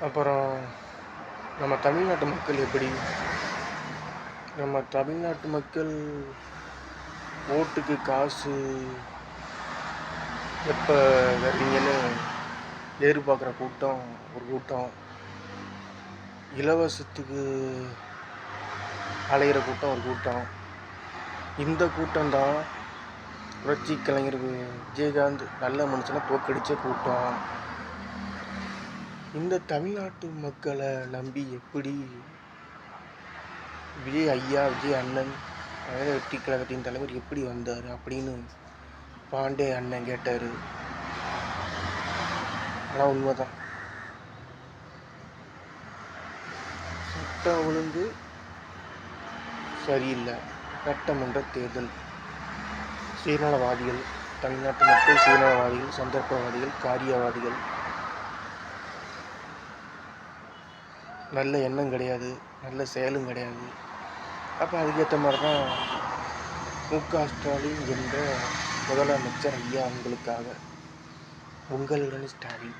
அப்புறம் நம்ம தமிழ்நாட்டு மக்கள் எப்படி, நம்ம தமிழ்நாட்டு மக்கள் ஓட்டுக்கு காசு எப்போ வருவீங்கன்னு எதிர்பார்க்குற கூட்டம் ஒரு கூட்டம், இலவசத்துக்கு அலைகிற கூட்டம் ஒரு கூட்டம். இந்த கூட்டம்தான் புரட்சி கலைஞர் விஜயகாந்த் நல்ல மனுஷனை தோற்கடித்த கூட்டம். இந்த தமிழ்நாட்டு மக்களை நம்பி எப்படி விஜய் அண்ணன் வெற்றி கழகத்தின் தலைவர் எப்படி வந்தார் அப்படின்னு பாண்டே அண்ணன் கேட்டார். ஆனால் உண்மைதான், சட்டம் ஒழுங்கு சரியில்லை. சட்டமன்ற தேர்தல், சுயநலவாதிகள், தமிழ்நாட்டு மக்கள் சுயநலவாதிகள், சந்தர்ப்பவாதிகள், காரியவாதிகள், நல்ல எண்ணம் கிடையாது, நல்ல செயலும் கிடையாது. அப்போ அதுக்கேற்ற மாதிரி தான் மு.க. ஸ்டாலின் என்ற முதலமைச்சர் ஐயா உங்களுக்காக, உங்களுடன் ஸ்டாலின்.